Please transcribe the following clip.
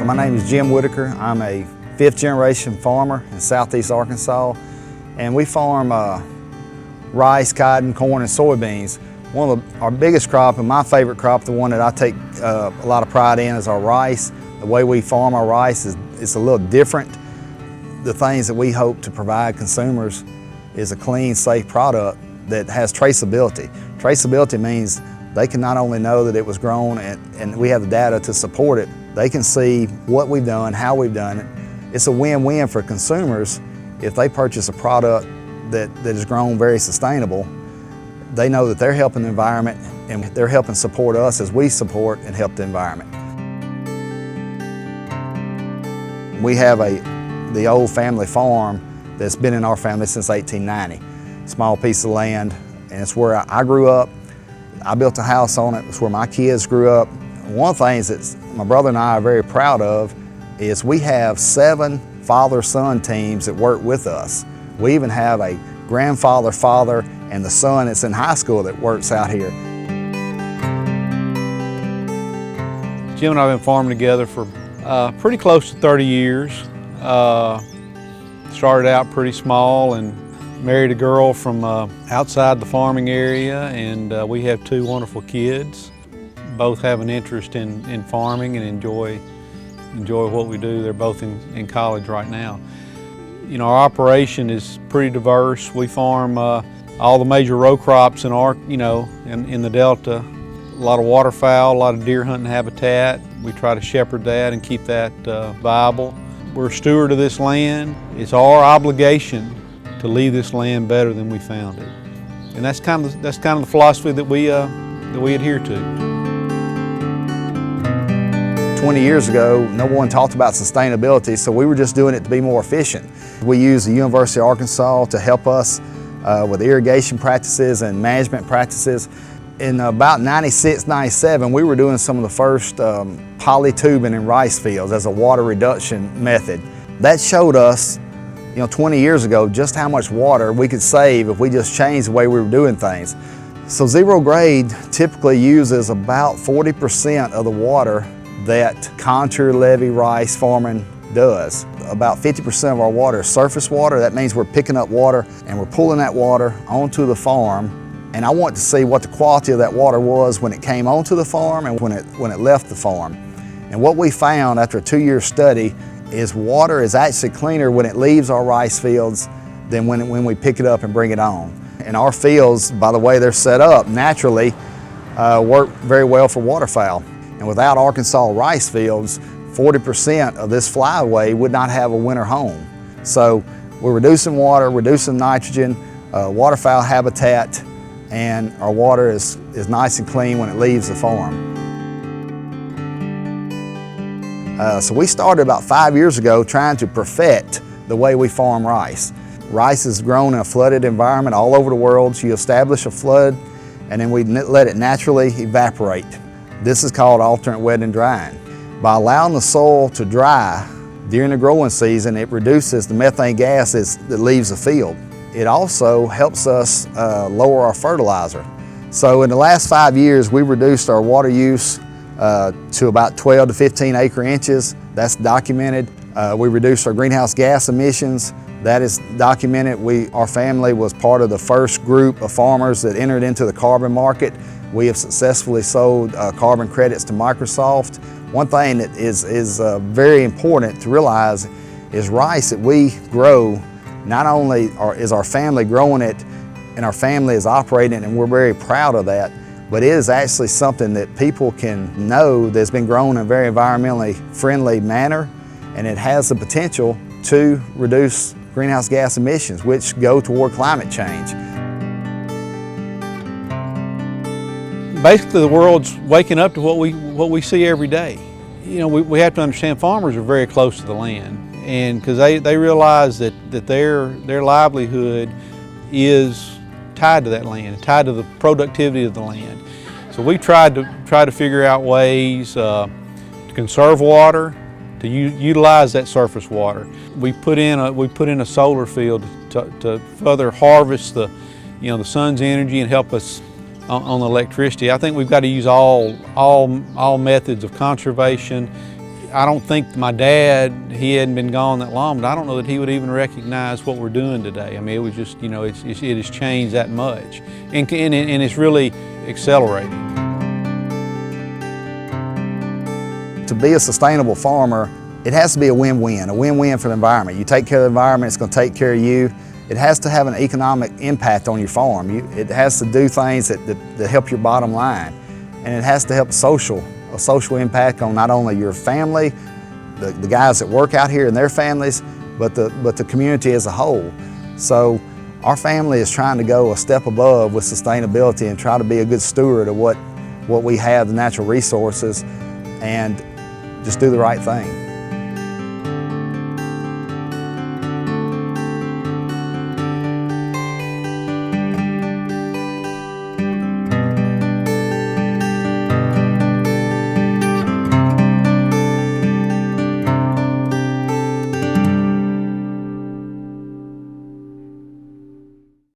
So my name is Jim Whitaker. I'm a fifth generation farmer in southeast Arkansas, and we farm rice, cotton, corn, and soybeans. One of our biggest crop and my favorite crop, the one that I take a lot of pride in, is our rice. The way we farm our rice is a little different. The things that we hope to provide consumers is a clean, safe product that has traceability. Traceability means they can not only know that it was grown and we have the data to support it, they can see what we've done, how we've done it. It's a win-win for consumers if they purchase a product that is grown very sustainable. They know that they're helping the environment and they're helping support us as we support and help the environment. We have the old family farm that's been in our family since 1890. Small piece of land, and it's where I grew up. I built a house on it. It's where my kids grew up. One of the things that my brother and I are very proud of is we have 7 father-son teams that work with us. We even have a grandfather, father, and the son that's in high school that works out here. Jim and I have been farming together for pretty close to 30 years. Started out pretty small and married a girl from outside the farming area, and we have 2 wonderful kids. Both have an interest in farming and enjoy what we do. They're both in college right now. You know, our operation is pretty diverse. We farm all the major row crops in the Delta. A lot of waterfowl, a lot of deer hunting habitat. We try to shepherd that and keep that viable. We're a steward of this land. It's our obligation to leave this land better than we found it, and that's kind of the philosophy that we adhere to. 20 years ago, no one talked about sustainability, so we were just doing it to be more efficient. We used the University of Arkansas to help us with irrigation practices and management practices. In about 96, 97, we were doing some of the first polytubing in rice fields as a water reduction method. That showed us, 20 years ago, just how much water we could save if we just changed the way we were doing things. So zero grade typically uses about 40% of the water that contour levee rice farming does. About 50% of our water is surface water. That means we're picking up water and we're pulling that water onto the farm. And I want to see what the quality of that water was when it came onto the farm and when it left the farm. And what we found after a 2-year study is water is actually cleaner when it leaves our rice fields than when we pick it up and bring it on. And our fields, by the way they're set up, naturally work very well for waterfowl. And without Arkansas rice fields, 40% of this flyway would not have a winter home. So we're reducing water, reducing nitrogen, waterfowl habitat, and our water is nice and clean when it leaves the farm. So we started about 5 years ago trying to perfect the way we farm rice. Rice is grown in a flooded environment all over the world, so you establish a flood and then we let it naturally evaporate. This is called alternate wet and drying. By allowing the soil to dry during the growing season, it reduces the methane gas that leaves the field. It also helps us lower our fertilizer. So in the last 5 years, we reduced our water use to about 12 to 15 acre inches. That's documented. We reduced our greenhouse gas emissions. That is documented. Our family was part of the first group of farmers that entered into the carbon market. We have successfully sold carbon credits to Microsoft. One thing that is very important to realize is rice that we grow, not only is our family growing it and our family is operating, and we're very proud of that, but it is actually something that people can know that's been grown in a very environmentally friendly manner, and it has the potential to reduce greenhouse gas emissions, which go toward climate change. Basically, the world's waking up to what we see every day. We have to understand farmers are very close to the land, and because they realize that their livelihood is tied to that land, tied to the productivity of the land. So we tried to figure out ways to conserve water, to utilize that surface water. We put in a solar field to further harvest the sun's energy and help us on the electricity. I think we've got to use all methods of conservation I don't think my dad, he hadn't been gone that long, but I don't know that he would even recognize what we're doing today. I mean, it was just, you know, it has changed that much. And it's really accelerating. To be a sustainable farmer, it has to be a win-win for the environment. You take care of the environment, it's going to take care of you. It has to have an economic impact on your farm. It has to do things that help your bottom line. And it has to help a social impact on not only your family, the guys that work out here and their families, but the community as a whole. So our family is trying to go a step above with sustainability and try to be a good steward of what we have, the natural resources, and just do the right thing.